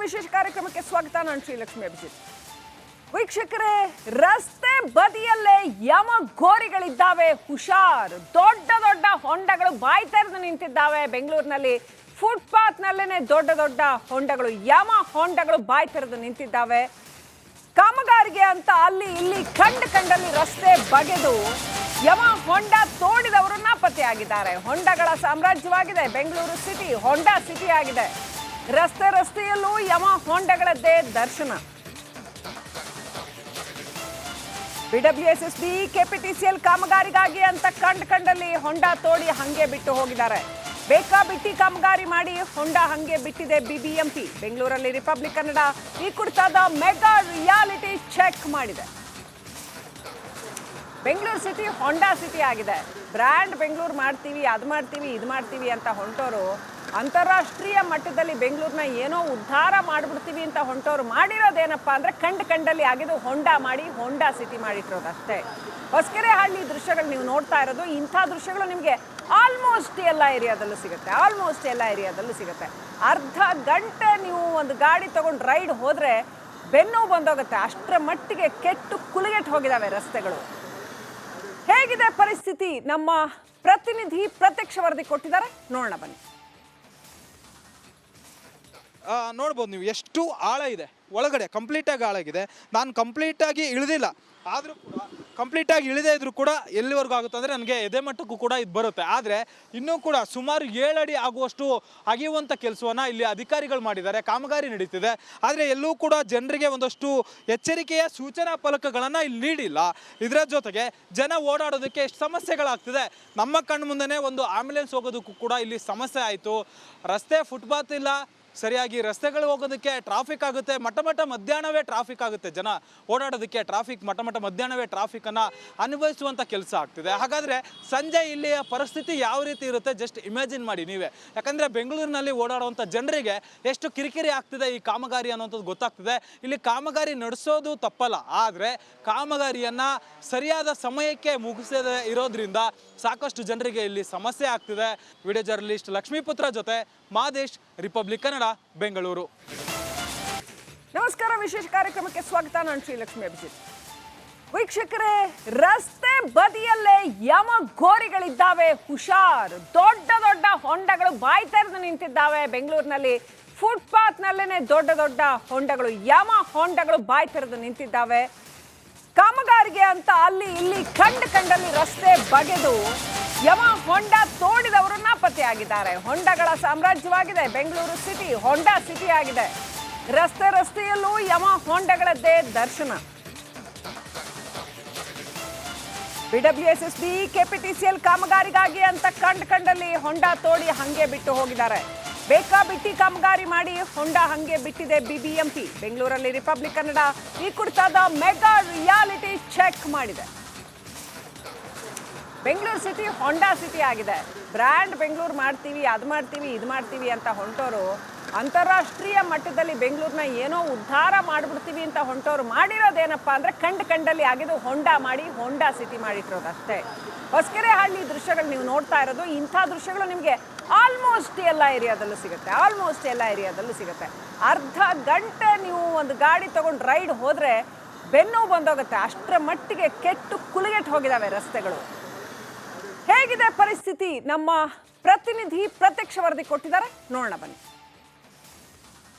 ವಿಶೇಷ ಕಾರ್ಯಕ್ರಮಕ್ಕೆ ಸ್ವಾಗತ. ನಾನು ಶ್ರೀಲಕ್ಷ್ಮಿ ಅಭಿಜಿತ್. ವೀಕ್ಷಕರೇ, ರಸ್ತೆ ಬದಿಯಲ್ಲೇ ಯಮಗೋರಿಗಳಿದ್ದಾವೆ, ಹುಷಾರ್. ದೊಡ್ಡ ದೊಡ್ಡ ಹೊಂಡಗಳು ಬಾಯಿ ತೆರೆದು ನಿಂತಿದ್ದಾವೆ ಬೆಂಗಳೂರಿನಲ್ಲಿ. ಫುಟ್ಪಾತ್ ನಲ್ಲೇನೆ ದೊಡ್ಡ ದೊಡ್ಡ ಹೊಂಡಗಳು, ಯಮ ಹೊಂಡಗಳು ಬಾಯಿ ತೆರೆದು ನಿಂತಿದ್ದಾವೆ. ಕಾಮಗಾರಿಗೆ ಅಂತ ಅಲ್ಲಿ ಇಲ್ಲಿ ಕಂಡಲ್ಲಿ ರಸ್ತೆ ಬಗೆದು ಯಮ ಹೊಂಡ ತೋಡಿದವರು ನಾಪತ್ತೆಯಾಗಿದ್ದಾರೆ. ಹೊಂಡಗಳ ಸಾಮ್ರಾಜ್ಯವಾಗಿದೆ ಬೆಂಗಳೂರು ಸಿಟಿ, ಹೊಂಡ ಸಿಟಿ ಆಗಿದೆ. ರಸ್ತೆಯಲ್ಲೂ ಯಮ ಹೊಂಡಗಳದ್ದೇ ದರ್ಶನ. ಬಿಡಬ್ಲ್ಯೂಎಸ್ಎಸ್ಬಿ ಕೆಪಿಟಿಸಿಎಲ್ ಕಾಮಗಾರಿಗಾಗಿ ಅಂತ ಕಂಡಲ್ಲಿ ಹೊಂಡ ತೋಡಿ ಹಂಗೆ ಬಿಟ್ಟು ಹೋಗಿದ್ದಾರೆ. ಬೇಕಾಬಿಟ್ಟಿ ಕಾಮಗಾರಿ ಮಾಡಿ ಹೊಂಡ ಹಂಗೆ ಬಿಟ್ಟಿದೆ ಬಿಬಿಎಂಪಿ. ಬೆಂಗಳೂರಲ್ಲಿ ರಿಪಬ್ಲಿಕ್ ಕನ್ನಡ ಈ ಕುರಿತಾದ ಮೆಗಾ ರಿಯಾಲಿಟಿ ಚೆಕ್ ಮಾಡಿದೆ. ಬೆಂಗಳೂರು ಸಿಟಿ ಹೊಂಡಾ ಸಿಟಿ ಆಗಿದೆ. ಬ್ರ್ಯಾಂಡ್ ಬೆಂಗಳೂರು ಮಾಡ್ತೀವಿ, ಅದು ಮಾಡ್ತೀವಿ, ಇದು ಮಾಡ್ತೀವಿ ಅಂತ ಹೊಂಟೋರು ಅಂತಾರಾಷ್ಟ್ರೀಯ ಮಟ್ಟದಲ್ಲಿ ಬೆಂಗಳೂರನ್ನ ಏನೋ ಉದ್ಧಾರ ಮಾಡಿಬಿಡ್ತೀವಿ ಅಂತ ಹೊಂಟೋರು ಮಾಡಿರೋದೇನಪ್ಪ ಅಂದರೆ ಕಂಡಲ್ಲಿ ಆಗಿದ್ದು ಹೊಂಡಾ ಮಾಡಿ ಹೊಂಡಾ ಸಿಟಿ ಮಾಡಿಟ್ಟಿರೋದು ಅಷ್ಟೇ. ಹೊಸಕೆರೆಹಳ್ಳಿ ದೃಶ್ಯಗಳು ನೀವು ನೋಡ್ತಾ ಇರೋದು. ಇಂಥ ದೃಶ್ಯಗಳು ನಿಮಗೆ ಆಲ್ಮೋಸ್ಟ್ ಎಲ್ಲ ಏರಿಯಾದಲ್ಲೂ ಸಿಗುತ್ತೆ. ಅರ್ಧ ಗಂಟೆ ನೀವು ಒಂದು ಗಾಡಿ ತಗೊಂಡು ರೈಡ್ ಹೋದರೆ ಬೆನ್ನು ಬಂದೋಗುತ್ತೆ. ಅಷ್ಟರ ಮಟ್ಟಿಗೆ ಕೆಟ್ಟು ಕುಲಿಗೆಟ್ಟು ಹೋಗಿದ್ದಾವೆ ರಸ್ತೆಗಳು. ಹೇಗಿದೆ ಪರಿಸ್ಥಿತಿ? ನಮ್ಮ ಪ್ರತಿನಿಧಿ ಪ್ರತ್ಯಕ್ಷ ವರದಿ ಕೊಟ್ಟಿದ್ದಾರೆ, ನೋಡೋಣ ಬನ್ನಿ. ನೋಡ್ಬೋದು ನೀವು ಎಷ್ಟು ಆಳ ಇದೆ ಒಳಗಡೆ. ಕಂಪ್ಲೀಟಾಗಿ ಆಳಾಗಿದೆ. ನಾನು ಕಂಪ್ಲೀಟಾಗಿ ಇಳಿದಿಲ್ಲ, ಆದರೂ ಕೂಡ ಕಂಪ್ಲೀಟಾಗಿ ಇಳಿದೇ ಇದ್ರೂ ಕೂಡ ಎಲ್ಲಿವರೆಗೂ ಆಗುತ್ತೆ ಅಂದರೆ ನನಗೆ ಎದೆ ಮಟ್ಟಕ್ಕೂ ಕೂಡ ಇದು ಬರುತ್ತೆ. ಆದರೆ ಇನ್ನೂ ಕೂಡ ಸುಮಾರು 7 ಅಡಿ ಆಗುವಷ್ಟು ಅಗೆಯುವಂಥ ಕೆಲಸವನ್ನು ಇಲ್ಲಿ ಅಧಿಕಾರಿಗಳು ಮಾಡಿದ್ದಾರೆ. ಕಾಮಗಾರಿ ನಡೀತಿದೆ. ಆದರೆ ಎಲ್ಲೂ ಕೂಡ ಜನರಿಗೆ ಒಂದಷ್ಟು ಎಚ್ಚರಿಕೆಯ ಸೂಚನಾ ಫಲಕಗಳನ್ನು ಇಲ್ಲಿ ನೀಡಿಲ್ಲ. ಇದರ ಜೊತೆಗೆ ಜನ ಓಡಾಡೋದಕ್ಕೆ ಎಷ್ಟು ಸಮಸ್ಯೆಗಳಾಗ್ತಿದೆ. ನಮ್ಮ ಕಣ್ಣು ಮುಂದೆನೇ ಒಂದು ಆಂಬ್ಯುಲೆನ್ಸ್ ಹೋಗೋದಕ್ಕೂ ಕೂಡ ಇಲ್ಲಿ ಸಮಸ್ಯೆ ಆಯಿತು. ರಸ್ತೆ ಫುಟ್ಪಾತ್ ಇಲ್ಲ, ಸರಿಯಾಗಿ ರಸ್ತೆಗಳು ಹೋಗೋದಕ್ಕೆ ಟ್ರಾಫಿಕ್ ಆಗುತ್ತೆ. ಮಟ್ಟ ಮಧ್ಯಾಹ್ನವೇ ಟ್ರಾಫಿಕ್ ಆಗುತ್ತೆ. ಜನ ಓಡಾಡೋದಕ್ಕೆ ಟ್ರಾಫಿಕ್ ಮಟ್ಟ ಮಧ್ಯಾಹ್ನವೇ ಟ್ರಾಫಿಕನ್ನು ಅನುಭವಿಸುವಂಥ ಕೆಲಸ ಆಗ್ತಿದೆ. ಹಾಗಾದರೆ ಸಂಜೆ ಇಲ್ಲಿಯ ಪರಿಸ್ಥಿತಿ ಯಾವ ರೀತಿ ಇರುತ್ತೆ ಜಸ್ಟ್ ಇಮ್ಯಾಜಿನ್ ಮಾಡಿ ನೀವೇ. ಯಾಕಂದರೆ ಬೆಂಗಳೂರಿನಲ್ಲಿ ಓಡಾಡುವಂಥ ಜನರಿಗೆ ಎಷ್ಟು ಕಿರಿಕಿರಿ ಆಗ್ತಿದೆ ಈ ಕಾಮಗಾರಿ ಅನ್ನೋಂಥದ್ದು ಗೊತ್ತಾಗ್ತಿದೆ. ಇಲ್ಲಿ ಕಾಮಗಾರಿ ನಡೆಸೋದು ತಪ್ಪಲ್ಲ, ಆದರೆ ಕಾಮಗಾರಿಯನ್ನು ಸರಿಯಾದ ಸಮಯಕ್ಕೆ ಮುಗಿಸದೇ ಇರೋದ್ರಿಂದ ಸಾಕಷ್ಟು ಜನರಿಗೆ ಇಲ್ಲಿ ಸಮಸ್ಯೆ ಆಗ್ತಿದೆ. ವಿಡಿಯೋ ಜರ್ನಲಿಸ್ಟ್ ಲಕ್ಷ್ಮೀಪುತ್ರ ಜೊತೆ ಮಾದೇಶ್, ರಿಪಬ್ಲಿಕ್ ಕನ್ನಡ, ಬೆಂಗಳೂರು. ನಮಸ್ಕಾರ, ವಿಶೇಷ ಕಾರ್ಯಕ್ರಮಕ್ಕೆ ಸ್ವಾಗತ. ನಾನು ಶ್ರೀಲಕ್ಷ್ಮಿ ಅಭಿಜಿತ್. ವೀಕ್ಷಕರೇ, ರಸ್ತೆ ಬದಿಯಲ್ಲೇ ಯಮಗೋರಿಗಳಿದ್ದಾವೆ, ಹುಷಾರ್. ದೊಡ್ಡ ದೊಡ್ಡ ಹೊಂಡಗಳು ಬಾಯಿ ತೆರೆದು ನಿಂತಿದ್ದಾವೆ ಬೆಂಗಳೂರಿನಲ್ಲಿ. ಫುಟ್ಪಾತ್ ನಲ್ಲೇನೆ ದೊಡ್ಡ ದೊಡ್ಡ ಹೊಂಡಗಳು, ಯಮ ಹೊಂಡಗಳು ಬಾಯಿ ತೆರೆದು ನಿಂತಿದ್ದಾವೆ. ಕಾಮಗಾರಿಗೆ ಅಂತ ಅಲ್ಲಿ ಇಲ್ಲಿ ಕಂಡಲ್ಲಿ ರಸ್ತೆ ಬಗೆದು ಯಮ ಹೊಂಡ ತೋಡಿದವರು ನಾಪತ್ತೆಯಾಗಿದ್ದಾರೆ. ಹೊಂಡಗಳ ಸಾಮ್ರಾಜ್ಯವಾಗಿದೆ ಬೆಂಗಳೂರು ಸಿಟಿ, ಹೊಂಡ ಸಿಟಿ ಆಗಿದೆ. ರಸ್ತೆಯಲ್ಲೂ ಯಮ ಹೊಂಡಗಳದ್ದೇ ದರ್ಶನ. ಬಿಡಬ್ಲ್ಯೂಎಸ್ಎಸ್ಬಿ ಕೆಪಿಟಿಸಿಎಲ್ ಕಾಮಗಾರಿಗಾಗಿ ಅಂತ ಕಂಡಲ್ಲಿ ಹೊಂಡ ತೋಡಿ ಹಂಗೆ ಬಿಟ್ಟು ಹೋಗಿದ್ದಾರೆ. ಬೇಕಾಬಿಟ್ಟಿ ಕಾಮಗಾರಿ ಮಾಡಿ ಹೊಂಡ ಹಂಗೆ ಬಿಟ್ಟಿದೆ ಬಿಬಿಎಂಪಿ. ಬೆಂಗಳೂರಲ್ಲಿ ರಿಪಬ್ಲಿಕ್ ಕನ್ನಡ ಈ ಕುರಿತಾದ ಮೆಗಾ ರಿಯಾಲಿಟಿ ಚೆಕ್ ಮಾಡಿದೆ. ಬೆಂಗಳೂರು ಸಿಟಿ ಹೊಂಡಾ ಸಿಟಿ ಆಗಿದೆ. ಬ್ರ್ಯಾಂಡ್ ಬೆಂಗಳೂರು ಮಾಡ್ತೀವಿ, ಅದು ಮಾಡ್ತೀವಿ, ಇದು ಮಾಡ್ತೀವಿ ಅಂತ ಹೊಂಟೋರು ಅಂತಾರಾಷ್ಟ್ರೀಯ ಮಟ್ಟದಲ್ಲಿ ಬೆಂಗಳೂರನ್ನ ಏನೋ ಉದ್ಧಾರ ಮಾಡಿಬಿಡ್ತೀವಿ ಅಂತ ಹೊಂಟೋರು ಮಾಡಿರೋದೇನಪ್ಪ ಅಂದರೆ ಕಂಡಲ್ಲಿ ಆಗಿದ್ದು ಹೊಂಡಾ ಮಾಡಿ ಹೊಂಡಾ ಸಿಟಿ ಮಾಡಿಟ್ಟಿರೋದು ಅಷ್ಟೇ. ಹೊಸಕೆರೆಹಳ್ಳಿ ದೃಶ್ಯಗಳು ನೀವು ನೋಡ್ತಾ ಇರೋದು. ಇಂಥ ದೃಶ್ಯಗಳು ನಿಮಗೆ ಆಲ್ಮೋಸ್ಟ್ ಎಲ್ಲ ಏರಿಯಾದಲ್ಲೂ ಸಿಗುತ್ತೆ. ಅರ್ಧ ಗಂಟೆ ನೀವು ಒಂದು ಗಾಡಿ ತಗೊಂಡು ರೈಡ್ ಹೋದರೆ ಬೆನ್ನು ಬಂದೋಗುತ್ತೆ. ಅಷ್ಟರ ಮಟ್ಟಿಗೆ ಕೆಟ್ಟು ಕುಲಿಗೆಟ್ಟು ಹೋಗಿದ್ದಾವೆ ರಸ್ತೆಗಳು. ಹೇಗಿದೆ ಪರಿಸ್ಥಿತಿ? ನಮ್ಮ ಪ್ರತಿನಿಧಿ ಪ್ರತ್ಯಕ್ಷ ವರದಿ ಕೊಟ್ಟಿದ್ದಾರೆ, ನೋಡೋಣ ಬನ್ನಿ.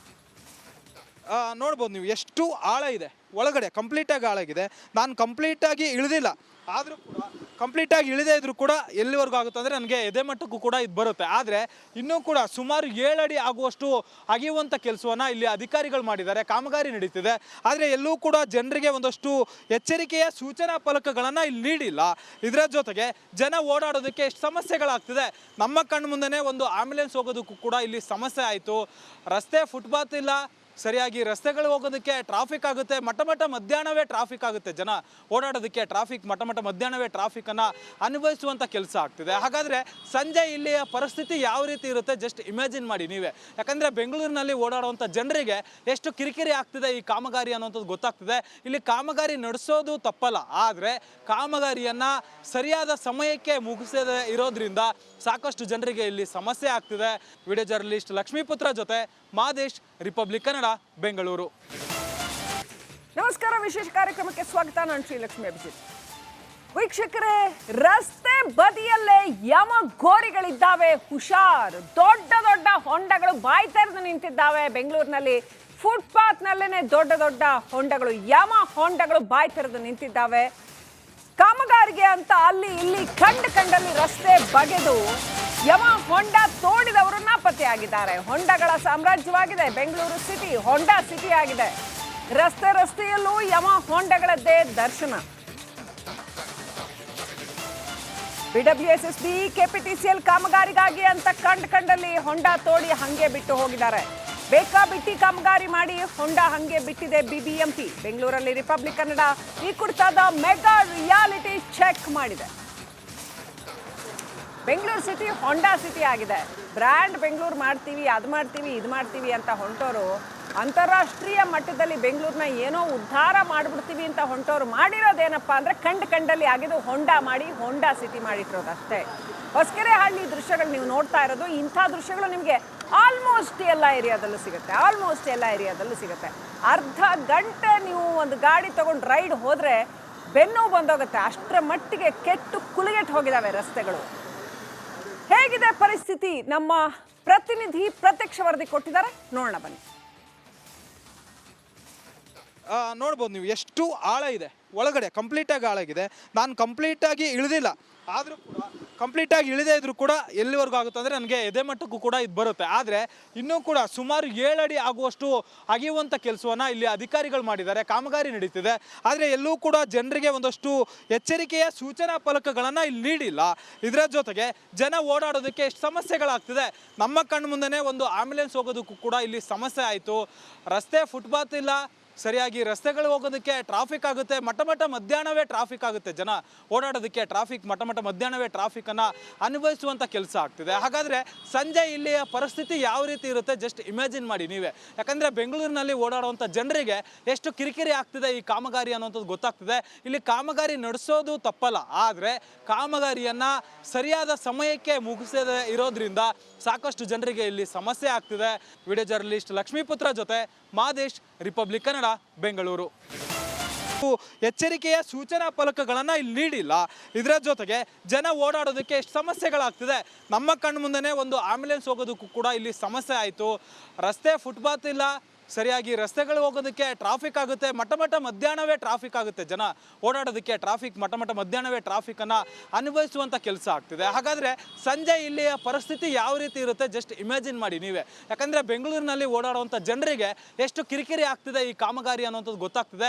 ನೋಡ್ಬೋದು ನೀವು ಎಷ್ಟು ಆಳ ಇದೆ ಒಳಗಡೆ. ಕಂಪ್ಲೀಟಾಗಿ ಆಳಾಗಿದೆ. ನಾನು ಕಂಪ್ಲೀಟಾಗಿ ಇಳಿದಿಲ್ಲ, ಆದರೂ ಕೂಡ ಕಂಪ್ಲೀಟಾಗಿ ಇಳಿದೇ ಇದ್ರೂ ಕೂಡ ಎಲ್ಲಿವರೆಗೂ ಆಗುತ್ತೆ ಅಂದರೆ ನನಗೆ ಎದೆ ಮಟ್ಟಕ್ಕೂ ಕೂಡ ಇದು ಬರುತ್ತೆ. ಆದರೆ ಇನ್ನೂ ಕೂಡ ಸುಮಾರು 7 ಅಡಿ ಆಗುವಷ್ಟು ಅಗೆಯುವಂಥ ಕೆಲಸವನ್ನು ಇಲ್ಲಿ ಅಧಿಕಾರಿಗಳು ಮಾಡಿದ್ದಾರೆ. ಕಾಮಗಾರಿ ನಡೀತಿದೆ. ಆದರೆ ಎಲ್ಲೂ ಕೂಡ ಜನರಿಗೆ ಒಂದಷ್ಟು ಎಚ್ಚರಿಕೆಯ ಸೂಚನಾ ಫಲಕಗಳನ್ನು ಇಲ್ಲಿ ನೀಡಿಲ್ಲ. ಇದರ ಜೊತೆಗೆ ಜನ ಓಡಾಡೋದಕ್ಕೆ ಎಷ್ಟು ಸಮಸ್ಯೆಗಳಾಗ್ತಿದೆ. ನಮ್ಮ ಕಣ್ಣು ಮುಂದೆನೇ ಒಂದು ಆಂಬ್ಯುಲೆನ್ಸ್ ಹೋಗೋದಕ್ಕೂ ಕೂಡ ಇಲ್ಲಿ ಸಮಸ್ಯೆ ಆಯಿತು. ರಸ್ತೆ ಫುಟ್ಪಾತ್ ಇಲ್ಲ, ಸರಿಯಾಗಿ ರಸ್ತೆಗಳು ಹೋಗೋದಕ್ಕೆ ಟ್ರಾಫಿಕ್ ಆಗುತ್ತೆ. ಮಟ್ಟ ಮಧ್ಯಾಹ್ನವೇ ಟ್ರಾಫಿಕ್ ಆಗುತ್ತೆ. ಜನ ಓಡಾಡೋದಕ್ಕೆ ಟ್ರಾಫಿಕ್ ಮಟ್ಟ ಮಧ್ಯಾಹ್ನವೇ ಟ್ರಾಫಿಕನ್ನು ಅನುಭವಿಸುವಂಥ ಕೆಲಸ ಆಗ್ತಿದೆ. ಹಾಗಾದರೆ ಸಂಜೆ ಇಲ್ಲಿಯ ಪರಿಸ್ಥಿತಿ ಯಾವ ರೀತಿ ಇರುತ್ತೆ ಜಸ್ಟ್ ಇಮ್ಯಾಜಿನ್ ಮಾಡಿ ನೀವೇ. ಯಾಕಂದರೆ ಬೆಂಗಳೂರಿನಲ್ಲಿ ಓಡಾಡುವಂಥ ಜನರಿಗೆ ಎಷ್ಟು ಕಿರಿಕಿರಿ ಆಗ್ತಿದೆ ಈ ಕಾಮಗಾರಿ ಅನ್ನೋಂಥದ್ದು ಗೊತ್ತಾಗ್ತಿದೆ. ಇಲ್ಲಿ ಕಾಮಗಾರಿ ನಡೆಸೋದು ತಪ್ಪಲ್ಲ, ಆದರೆ ಕಾಮಗಾರಿಯನ್ನು ಸರಿಯಾದ ಸಮಯಕ್ಕೆ ಮುಗಿಸದೇ ಇರೋದ್ರಿಂದ ಸಾಕಷ್ಟು ಜನರಿಗೆ ಇಲ್ಲಿ ಸಮಸ್ಯೆ ಆಗ್ತಿದೆ. ವಿಡಿಯೋ ಜರ್ನಲಿಸ್ಟ್ ಲಕ್ಷ್ಮೀಪುತ್ರ ಜೊತೆ ಮಾದೇಶ್, ರಿಪಬ್ಲಿಕ್ ಕನ್ನಡ, ಬೆಂಗಳೂರು. ನಮಸ್ಕಾರ, ವಿಶೇಷ ಕಾರ್ಯಕ್ರಮಕ್ಕೆ ಸ್ವಾಗತ. ನಾನು ಶ್ರೀಲಕ್ಷ್ಮಿ ಅಭಿಜಿತ್. ವೀಕ್ಷಕರೇ, ರಸ್ತೆ ಬದಿಯಲ್ಲೇ ಯಮಗೋರಿಗಳಿದ್ದಾವೆ, ಹುಷಾರ್. ದೊಡ್ಡ ದೊಡ್ಡ ಹೊಂಡಗಳು ಬಾಯಿ ತೆರೆದು ನಿಂತಿದ್ದಾವೆ ಬೆಂಗಳೂರಿನಲ್ಲಿ. ಫುಟ್ಪಾತ್ನಲ್ಲೇನೆ ದೊಡ್ಡ ದೊಡ್ಡ ಹೊಂಡಗಳು, ಯಮ ಹೊಂಡಗಳು ಬಾಯಿ ತೆರೆದು ನಿಂತಿದ್ದಾವೆ. ಕಾಮಗಾರಿಗೆ ಅಂತ ಅಲ್ಲಿ ಇಲ್ಲಿ ಕಂಡಲ್ಲಿ ರಸ್ತೆ ಬಗೆದು ಯಮ ಹೊಂಡ ತೋಡಿದವರು ನಾಪತ್ತೆಯಾಗಿದ್ದಾರೆ. ಹೊಂಡಗಳ ಸಾಮ್ರಾಜ್ಯವಾಗಿದೆ ಬೆಂಗಳೂರು ಸಿಟಿ, ಹೊಂಡ ಸಿಟಿ ಆಗಿದೆ. ರಸ್ತೆಯಲ್ಲೂ ಯಮ ಹೊಂಡಗಳದ್ದೇ ದರ್ಶನ. BWSSB, KPTCL ಕಾಮಗಾರಿಗಾಗಿ ಅಂತ ಕಂಡಲ್ಲಿ ಹೊಂಡ ತೋಡಿ ಹಂಗೆ ಬಿಟ್ಟು ಹೋಗಿದ್ದಾರೆ. ಬೇಕಾಬಿಟ್ಟಿ ಕಾಮಗಾರಿ ಮಾಡಿ ಹೊಂಡ ಹಂಗೆ ಬಿಟ್ಟಿದೆ BBMP. ಬೆಂಗಳೂರಲ್ಲಿ ರಿಪಬ್ಲಿಕ್ ಕನ್ನಡ ಈ ಕುರಿತಾದ ಮೆಗಾ ರಿಯಾಲಿಟಿ ಚೆಕ್ ಮಾಡಿದೆ. ಬೆಂಗಳೂರು ಸಿಟಿ ಹೊಂಡಾ ಸಿಟಿ ಆಗಿದೆ. ಬ್ರ್ಯಾಂಡ್ ಬೆಂಗಳೂರು ಮಾಡ್ತೀವಿ, ಅದು ಮಾಡ್ತೀವಿ, ಇದು ಮಾಡ್ತೀವಿ ಅಂತ ಹೊಂಟೋರು ಅಂತಾರಾಷ್ಟ್ರೀಯ ಮಟ್ಟದಲ್ಲಿ ಬೆಂಗಳೂರನ್ನ ಏನೋ ಉದ್ಧಾರ ಮಾಡಿಬಿಡ್ತೀವಿ ಅಂತ ಹೊಂಟೋರು ಮಾಡಿರೋದೇನಪ್ಪ ಅಂದರೆ ಕಂಡಲ್ಲಿ ಆಗಿದ್ದು ಹೊಂಡಾ ಮಾಡಿ ಹೊಂಡಾ ಸಿಟಿ ಮಾಡಿಟ್ಟಿರೋದು ಅಷ್ಟೇ. ಹೊಸಕೆರೆಹಳ್ಳಿ ದೃಶ್ಯಗಳು ನೀವು ನೋಡ್ತಾ ಇರೋದು. ಇಂಥ ದೃಶ್ಯಗಳು ನಿಮಗೆ ಆಲ್ಮೋಸ್ಟ್ ಎಲ್ಲ ಏರಿಯಾದಲ್ಲೂ ಸಿಗುತ್ತೆ. ಅರ್ಧ ಗಂಟೆ ನೀವು ಒಂದು ಗಾಡಿ ತಗೊಂಡು ರೈಡ್ ಹೋದರೆ ಬೆನ್ನು ಬಂದೋಗುತ್ತೆ. ಅಷ್ಟರ ಮಟ್ಟಿಗೆ ಕೆಟ್ಟು ಕುಲಿಗೆಟ್ಟು ಹೋಗಿದ್ದಾವೆ ರಸ್ತೆಗಳು. ಹೇಗಿದೆ ಪರಿಸ್ಥಿತಿ? ನಮ್ಮ ಪ್ರತಿನಿಧಿ ಪ್ರತ್ಯಕ್ಷ ವರದಿ ಕೊಟ್ಟಿದ್ದಾರೆ, ನೋಡೋಣ ಬನ್ನಿ. ನೋಡ್ಬೋದು ನೀವು ಎಷ್ಟು ಆಳ ಇದೆ ಒಳಗಡೆ, ಕಂಪ್ಲೀಟಾಗಿ ಆಳಾಗಿದೆ. ನಾನು ಕಂಪ್ಲೀಟಾಗಿ ಇಳಿದಿಲ್ಲ, ಆದರೂ ಕೂಡ ಕಂಪ್ಲೀಟಾಗಿ ಇಳಿದೇ ಇದ್ರೂ ಕೂಡ ಎಲ್ಲಿವರೆಗೂ ಆಗುತ್ತೆ ಅಂದರೆ ನನಗೆ ಎದೆ ಮಟ್ಟಕ್ಕೂ ಕೂಡ ಇದು ಬರುತ್ತೆ. ಆದರೆ ಇನ್ನೂ ಕೂಡ ಸುಮಾರು 7 ಅಡಿ ಆಗುವಷ್ಟು ಅಗೆಯುವಂಥ ಕೆಲಸವನ್ನು ಇಲ್ಲಿ ಅಧಿಕಾರಿಗಳು ಮಾಡಿದ್ದಾರೆ. ಕಾಮಗಾರಿ ನಡೀತಿದೆ. ಆದರೆ ಎಲ್ಲೂ ಕೂಡ ಜನರಿಗೆ ಒಂದಷ್ಟು ಎಚ್ಚರಿಕೆಯ ಸೂಚನಾ ಫಲಕಗಳನ್ನು ಇಲ್ಲಿ ನೀಡಿಲ್ಲ. ಇದರ ಜೊತೆಗೆ ಜನ ಓಡಾಡೋದಕ್ಕೆ ಎಷ್ಟು ಸಮಸ್ಯೆಗಳಾಗ್ತಿದೆ. ನಮ್ಮ ಕಣ್ಣು ಮುಂದೆನೇ ಒಂದು ಆಂಬ್ಯುಲೆನ್ಸ್ ಹೋಗೋದಕ್ಕೂ ಕೂಡ ಇಲ್ಲಿ ಸಮಸ್ಯೆ ಆಯಿತು. ರಸ್ತೆ ಫುಟ್ಪಾತ್ ಇಲ್ಲ, ಸರಿಯಾಗಿ ರಸ್ತೆಗಳು ಹೋಗೋದಕ್ಕೆ ಟ್ರಾಫಿಕ್ ಆಗುತ್ತೆ. ಮಟ್ಟ ಮಧ್ಯಾಹ್ನವೇ ಟ್ರಾಫಿಕ್ ಆಗುತ್ತೆ. ಜನ ಓಡಾಡೋದಕ್ಕೆ ಟ್ರಾಫಿಕ್ ಮಟ್ಟ ಮಧ್ಯಾಹ್ನವೇ ಟ್ರಾಫಿಕನ್ನು ಅನುಭವಿಸುವಂಥ ಕೆಲಸ ಆಗ್ತಿದೆ. ಹಾಗಾದರೆ ಸಂಜೆ ಇಲ್ಲಿಯ ಪರಿಸ್ಥಿತಿ ಯಾವ ರೀತಿ ಇರುತ್ತೆ ಜಸ್ಟ್ ಇಮ್ಯಾಜಿನ್ ಮಾಡಿ ನೀವೇ. ಯಾಕಂದರೆ ಬೆಂಗಳೂರಿನಲ್ಲಿ ಓಡಾಡುವಂಥ ಜನರಿಗೆ ಎಷ್ಟು ಕಿರಿಕಿರಿ ಆಗ್ತಿದೆ ಈ ಕಾಮಗಾರಿ ಅನ್ನೋಂಥದ್ದು ಗೊತ್ತಾಗ್ತಿದೆ. ಇಲ್ಲಿ ಕಾಮಗಾರಿ ನಡೆಸೋದು ತಪ್ಪಲ್ಲ, ಆದರೆ ಕಾಮಗಾರಿಯನ್ನು ಸರಿಯಾದ ಸಮಯಕ್ಕೆ ಮುಗಿಸದೇ ಇರೋದ್ರಿಂದ ಸಾಕಷ್ಟು ಜನರಿಗೆ ಇಲ್ಲಿ ಸಮಸ್ಯೆ ಆಗ್ತಿದೆ. ವಿಡಿಯೋ ಜರ್ನಲಿಸ್ಟ್ ಲಕ್ಷ್ಮೀಪುತ್ರ ಜೊತೆ ಮಾದೇಶ್, ರಿಪಬ್ಲಿಕ್ ಕನ್ನಡ, ಬೆಂಗಳೂರು. ಎಚ್ಚರಿಕೆಯ ಸೂಚನಾ ಫಲಕಗಳನ್ನು ಇಲ್ಲಿ ನೀಡಿಲ್ಲ. ಇದರ ಜೊತೆಗೆ ಜನ ಓಡಾಡೋದಕ್ಕೆ ಎಷ್ಟು ಸಮಸ್ಯೆಗಳಾಗ್ತಿದೆ. ನಮ್ಮ ಕಣ್ಣು ಮುಂದೆನೇ ಒಂದು ಆಂಬ್ಯುಲೆನ್ಸ್ ಹೋಗೋದಕ್ಕೂ ಕೂಡ ಇಲ್ಲಿ ಸಮಸ್ಯೆ ಆಯಿತು. ರಸ್ತೆ ಫುಟ್ಪಾತ್ ಇಲ್ಲ, ಸರಿಯಾಗಿ ರಸ್ತೆಗಳು ಹೋಗೋದಕ್ಕೆ ಟ್ರಾಫಿಕ್ ಆಗುತ್ತೆ. ಮಟ್ಟ ಮಧ್ಯಾಹ್ನವೇ ಟ್ರಾಫಿಕ್ ಆಗುತ್ತೆ. ಜನ ಓಡಾಡೋದಕ್ಕೆ ಟ್ರಾಫಿಕ್ ಮಟ್ಟ ಮಧ್ಯಾಹ್ನವೇ ಟ್ರಾಫಿಕನ್ನು ಅನುಭವಿಸುವಂಥ ಕೆಲಸ ಆಗ್ತಿದೆ. ಹಾಗಾದರೆ ಸಂಜೆ ಇಲ್ಲಿಯ ಪರಿಸ್ಥಿತಿ ಯಾವ ರೀತಿ ಇರುತ್ತೆ ಜಸ್ಟ್ ಇಮ್ಯಾಜಿನ್ ಮಾಡಿ ನೀವೇ. ಯಾಕಂದರೆ ಬೆಂಗಳೂರಿನಲ್ಲಿ ಓಡಾಡುವಂಥ ಜನರಿಗೆ ಎಷ್ಟು ಕಿರಿಕಿರಿ ಆಗ್ತಿದೆ ಈ ಕಾಮಗಾರಿ ಅನ್ನೋಂಥದ್ದು ಗೊತ್ತಾಗ್ತಿದೆ.